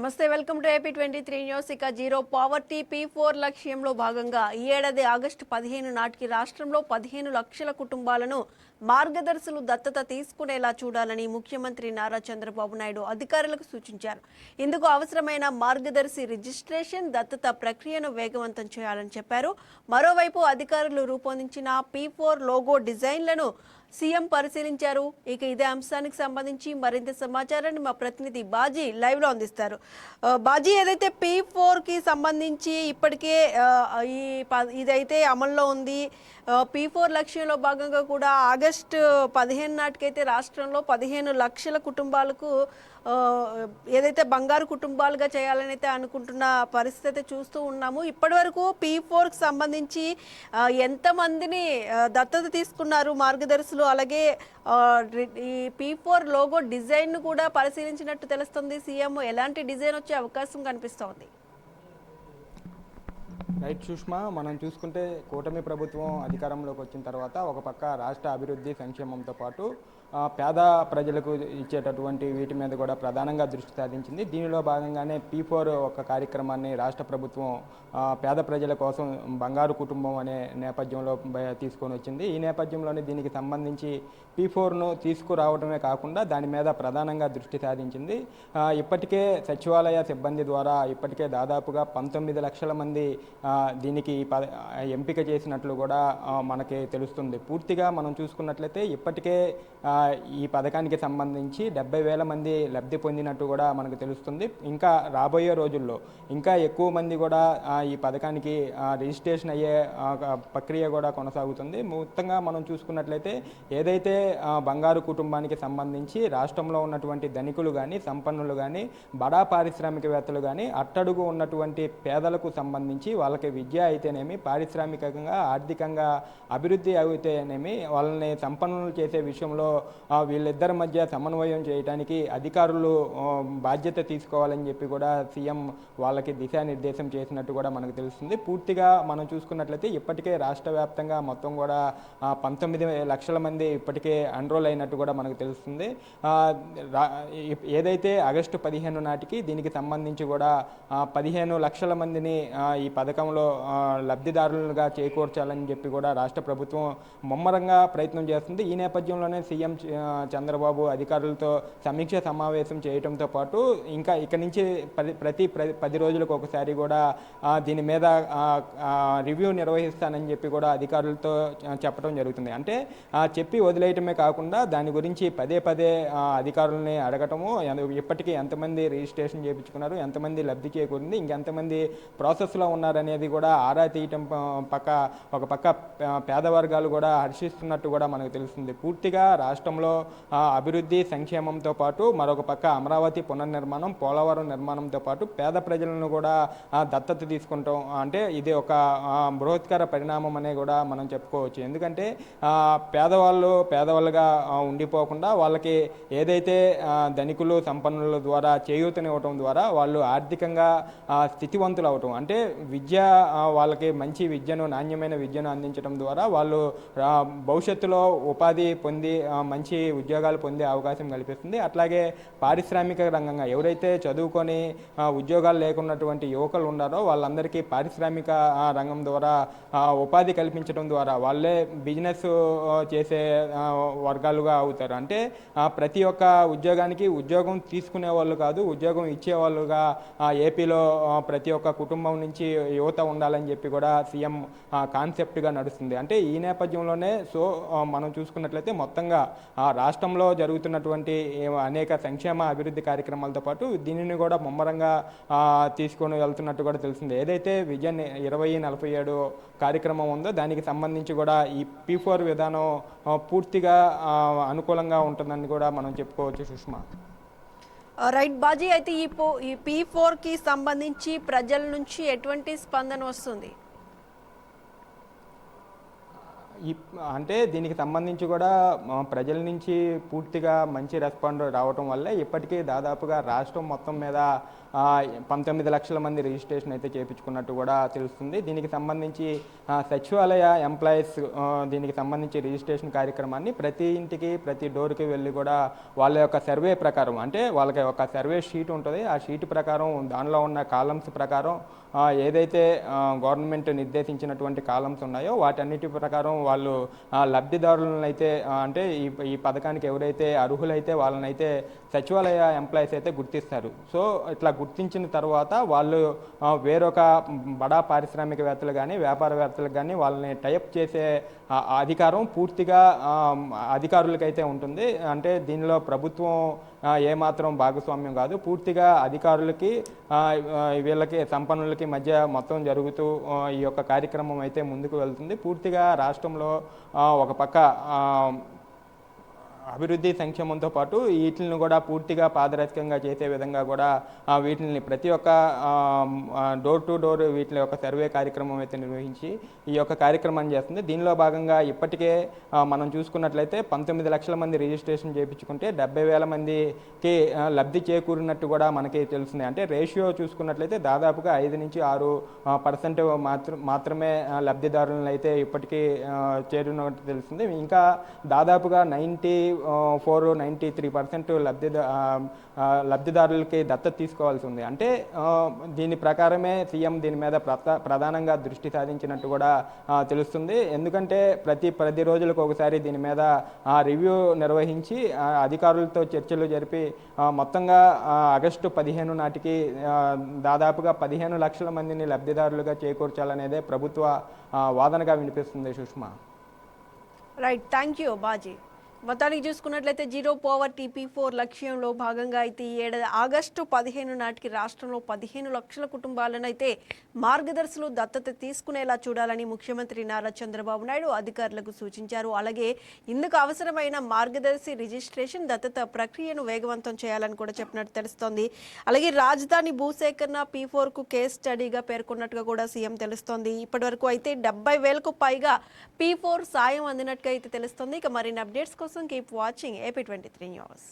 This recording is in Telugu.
నమస్తే, వెల్కమ్ టు AP23 న్యూస్. ఇక జీరో పావర్టీ P4 లక్ష్యంలో భాగంగా ఈ ఏడాది ఆగస్టు 15 నాటికి రాష్ట్రంలో 15 లక్షల కుటుంబాలను మార్గదర్శులు దత్తత తీసుకునేలా చూడాలని ముఖ్యమంత్రి నారా చంద్రబాబు నాయుడు అధికారులకు సూచించారు. ఇందుకు అవసరమైన మార్గదర్శి రిజిస్ట్రేషన్, దత్తత ప్రక్రియను వేగవంతం చేయాలని చెప్పారు. మరోవైపు అధికారులు రూపొందించిన P4 లోగో డిజైన్లను సీఎం పరిశీలించారు. ఇక ఇదే అంశానికి సంబంధించి మరింత సమాచారాన్ని మా ప్రతినిధి బాజీ లైవ్ లో అందిస్తారు. బాజీ, ఏదైతే P4 కి సంబంధించి ఇప్పటికే ఇదైతే అమల్లో ఉంది. P4 లక్ష్యంలో భాగంగా కూడా ఆగస్టు 15 నాటికైతే రాష్ట్రంలో 15 లక్షల కుటుంబాలకు ఏదైతే బంగారు కుటుంబాలుగా చేయాలని అయితే అనుకుంటున్న పరిస్థితి చూస్తూ ఉన్నాము. ఇప్పటి వరకు P4కి సంబంధించి ఎంతమందిని దత్తత తీసుకున్నారు మార్గదర్శులు, అలాగే ఈ P4 లోగో డిజైన్ కూడా పరిశీలించినట్టు తెలుస్తుంది. సీఎం ఎలాంటి డిజైన్ వచ్చే అవకాశం కనిపిస్తోంది? రైట్ సుష్మా, మనం చూసుకుంటే కూటమి ప్రభుత్వం అధికారంలోకి వచ్చిన తర్వాత ఒక పక్క రాష్ట్ర అభివృద్ధి సంక్షేమంతో పాటు పేద ప్రజలకు ఇచ్చేటటువంటి వీటి మీద కూడా ప్రధానంగా దృష్టి సాధించింది. దీనిలో భాగంగానే P4 ఒక కార్యక్రమాన్ని రాష్ట్ర ప్రభుత్వం పేద ప్రజల కోసం బంగారు కుటుంబం అనే నేపథ్యంలో తీసుకొని వచ్చింది. ఈ నేపథ్యంలోనే దీనికి సంబంధించి P4ను తీసుకురావడమే కాకుండా దాని మీద ప్రధానంగా దృష్టి సాధించింది. ఇప్పటికే సచివాలయ సిబ్బంది ద్వారా ఇప్పటికే దాదాపుగా 19 లక్షల మంది దీనికి ఎంపిక చేసినట్లు కూడా మనకి తెలుస్తుంది. పూర్తిగా మనం చూసుకున్నట్లయితే ఇప్పటికే ఈ పథకానికి సంబంధించి 70,000 మంది లబ్ధి పొందినట్టు కూడా మనకు తెలుస్తుంది. ఇంకా రాబోయే రోజుల్లో ఇంకా ఎక్కువ మంది కూడా ఈ పథకానికి రిజిస్ట్రేషన్ అయ్యే ప్రక్రియ కూడా కొనసాగుతుంది. మొత్తంగా మనం చూసుకున్నట్లయితే ఏదైతే బంగారు కుటుంబానికి సంబంధించి రాష్ట్రంలో ఉన్నటువంటి ధనికులు కానీ, సంపన్నులు కానీ, బడా పారిశ్రామికవేత్తలు కానీ, అట్టడుగు ఉన్నటువంటి పేదలకు సంబంధించి వాళ్ళకి విద్య అయితేనేమి, పారిశ్రామికంగా ఆర్థికంగా అభివృద్ధి అయితేనేమి, వాళ్ళని సంపన్నులు చేసే విషయంలో వీళ్ళిద్దరి మధ్య సమన్వయం చేయడానికి అధికారులు బాధ్యత తీసుకోవాలని చెప్పి కూడా సీఎం వాళ్ళకి దిశానిర్దేశం చేసినట్టు కూడా మనకు తెలుస్తుంది. పూర్తిగా మనం చూసుకున్నట్లయితే ఇప్పటికే రాష్ట్ర వ్యాప్తంగా మొత్తం కూడా 19 లక్షల మంది ఇప్పటికే ఎన్రోల్ అయినట్టు కూడా మనకు తెలుస్తుంది. ఏదైతే ఆగస్టు 15 నాటికి దీనికి సంబంధించి కూడా 15 లక్షల మందిని ఈ పథకంలో లబ్ధిదారులుగా చేకూర్చాలని చెప్పి కూడా రాష్ట్ర ప్రభుత్వం ముమ్మరంగా ప్రయత్నం చేస్తుంది. ఈ నేపథ్యంలోనే సీఎం చంద్రబాబు అధికారులతో సమీక్ష సమావేశం చేయడంతో పాటు ఇంకా ఇక్కడి నుంచి ప్రతి 10 రోజులకు ఒకసారి కూడా దీని మీద రివ్యూ నిర్వహిస్తానని చెప్పి కూడా అధికారులతో చెప్పడం జరుగుతుంది. అంటే చెప్పి వదిలేయటమే కాకుండా దాని గురించి పదే పదే అధికారులని అడగటము, ఇప్పటికీ ఎంతమంది రిజిస్ట్రేషన్ చేయించుకున్నారు, ఎంతమంది లబ్ధి చేకూరింది, ఇంకెంతమంది ప్రాసెస్లో ఉన్నారనేది కూడా ఆరా తీయటం ఒక పక్క పేద వర్గాలు కూడా హర్షిస్తున్నట్టు కూడా మనకు తెలుస్తుంది. పూర్తిగా రాష్ట్రంలో అభివృద్ధి సంక్షేమంతో పాటు మరొక పక్క అమరావతి పునర్నిర్మాణం, పోలవరం నిర్మాణంతో పాటు పేద ప్రజలను కూడా దత్తత తీసుకుంటాం అంటే ఇది ఒక బృహత్కర పరిణామం అనే కూడా మనం చెప్పుకోవచ్చు. ఎందుకంటే పేదవాళ్ళుగా ఉండిపోకుండా వాళ్ళకి ఏదైతే ధనికులు, సంపన్నుల ద్వారా చేయూతనివ్వటం ద్వారా వాళ్ళు ఆర్థికంగా స్థితివంతులు అవటం, అంటే వాళ్ళకి మంచి విద్యను, నాణ్యమైన విద్యను అందించడం ద్వారా వాళ్ళు భవిష్యత్తులో ఉపాధి పొంది మంచి ఉద్యోగాలు పొందే అవకాశం కల్పిస్తుంది. అట్లాగే పారిశ్రామిక రంగంగా ఎవరైతే చదువుకొని ఉద్యోగాలు లేకున్నటువంటి యువకులు ఉన్నారో వాళ్ళందరికీ పారిశ్రామిక రంగం ద్వారా ఉపాధి కల్పించడం ద్వారా వాళ్ళే బిజినెస్ చేసే వర్గాలుగా అవుతారు. అంటే ప్రతి ఒక్క ఉద్యోగానికి ఉద్యోగం తీసుకునే వాళ్ళు కాదు, ఉద్యోగం ఇచ్చేవాళ్ళుగా ఏపీలో ప్రతి ఒక్క కుటుంబం నుంచి యువత ఉండాలని చెప్పి కూడా సీఎం కాన్సెప్ట్గా నడుస్తుంది. అంటే ఈ నేపథ్యంలోనే మనం చూసుకున్నట్లయితే మొత్తంగా రాష్ట్రంలో జరుగుతున్నటువంటి అనేక సంక్షేమ అభివృద్ధి కార్యక్రమాలతో పాటు దీనిని కూడా ముమ్మరంగా తీసుకొని వెళ్తున్నట్టు కూడా తెలిసింది. ఏదైతే విజన్ 2047 కార్యక్రమం ఉందో దానికి సంబంధించి కూడా ఈ P4 విధానం పూర్తిగా అనుకూలంగా ఉంటుందని కూడా మనం చెప్పుకోవచ్చు. సుష్మా, రైట్ బాజీ, అయితే ఈ P4కి సంబంధించి ప్రజల నుంచి ఎటువంటి స్పందన వస్తుంది? అంటే దీనికి సంబంధించి కూడా ప్రజల నుంచి పూర్తిగా మంచి రెస్పాండ్ రావటం వల్లే ఇప్పటికీ దాదాపుగా రాష్ట్రం మొత్తం మీద 19 లక్షల మంది రిజిస్ట్రేషన్ అయితే చేయించుకున్నట్టు కూడా తెలుస్తుంది. దీనికి సంబంధించి సచివాలయ ఎంప్లాయీస్ దీనికి సంబంధించి రిజిస్ట్రేషన్ కార్యక్రమాన్ని ప్రతి ఇంటికి ప్రతి డోర్కి వెళ్ళి కూడా వాళ్ళ యొక్క సర్వే ప్రకారం, అంటే వాళ్ళకి ఒక సర్వే షీట్ ఉంటుంది, ఆ షీట్ ప్రకారం దానిలో ఉన్న కాలమ్స్ ప్రకారం ఏదైతే గవర్నమెంట్ నిర్దేశించినటువంటి కాలమ్స్ ఉన్నాయో వాటన్నిటి ప్రకారం వాళ్ళు లబ్ధిదారులను అయితే అంటే ఈ పథకానికి ఎవరైతే అర్హులైతే వాళ్ళనైతే సచివాలయ ఎంప్లాయీస్ అయితే గుర్తిస్తారు. సో ఇట్లా గుర్తించిన తర్వాత వాళ్ళు వేరొక బడా పారిశ్రామికవేత్తలు కానీ వ్యాపారవేత్తలకు కానీ వాళ్ళని టైప్ చేసే అధికారం పూర్తిగా అధికారులకైతే ఉంటుంది. అంటే దీనిలో ప్రభుత్వం ఏమాత్రం భాగస్వామ్యం కాదు, పూర్తిగా అధికారులకి వీళ్ళకి సంపన్నులకి మధ్య మొత్తం జరుగుతూ ఈ యొక్క కార్యక్రమం అయితే ముందుకు వెళ్తుంది. పూర్తిగా రాష్ట్రంలో ఒక పక్క అభివృద్ధి సంక్షేమంతో పాటు వీటిని కూడా పూర్తిగా పారదర్శకంగా చేసే విధంగా కూడా వీటిని ప్రతి ఒక్క డోర్ టు డోర్ వీటి యొక్క సర్వే కార్యక్రమం అయితే నిర్వహించి ఈ యొక్క కార్యక్రమాన్ని చేస్తుంది. దీనిలో భాగంగా ఇప్పటికే మనం చూసుకున్నట్లయితే 19 లక్షల మంది రిజిస్ట్రేషన్ చేయించుకుంటే 70,000 మందికి లబ్ధి చేకూరినట్టు కూడా మనకి తెలుస్తుంది. అంటే రేషియో చూసుకున్నట్లయితే దాదాపుగా 5 నుంచి 6% మాత్రమే లబ్ధిదారులను అయితే ఇప్పటికీ చేరినట్టు తెలుస్తుంది. ఇంకా దాదాపుగా 93% లబ్ధిదారులకి దత్తత తీసుకోవాల్సి ఉంది. అంటే దీని ప్రకారమే సీఎం దీని మీద ప్రధానంగా దృష్టి సాధించినట్టు కూడా తెలుస్తుంది. ఎందుకంటే ప్రతి 10 రోజులకు ఒకసారి దీని మీద రివ్యూ నిర్వహించి అధికారులతో చర్చలు జరిపి మొత్తంగా ఆగస్టు 15 నాటికి దాదాపుగా 15 లక్షల మందిని లబ్ధిదారులుగా చేకూర్చాలనేదే ప్రభుత్వ వాదనగా వినిపిస్తుంది. Sushma. Right, thank you Baji. మొత్తానికి చూసుకున్నట్లయితే జీరో పావర్టీ P4 లక్ష్యంలో భాగంగా అయితే ఈ ఏడాది ఆగస్టు 15 నాటికి రాష్ట్రంలో 15 లక్షల కుటుంబాలను అయితే మార్గదర్శులు దత్తత తీసుకునేలా చూడాలని ముఖ్యమంత్రి నారా చంద్రబాబు నాయుడు అధికారులకు సూచించారు. అలాగే ఇందుకు అవసరమైన మార్గదర్శి రిజిస్ట్రేషన్ దత్తత ప్రక్రియను వేగవంతం చేయాలని కూడా చెప్పినట్టు తెలుస్తోంది. అలాగే రాజధాని భూసేకరణ P4కు కేస్ స్టడీగా పేర్కొన్నట్టుగా కూడా సీఎం తెలుస్తోంది. ఇప్పటివరకు అయితే 70,000కు పైగా P4 సాయం అందినట్టుగా అయితే తెలుస్తోంది. ఇక మరిన్ని అప్డేట్స్ కోసం keep watching AP23 News.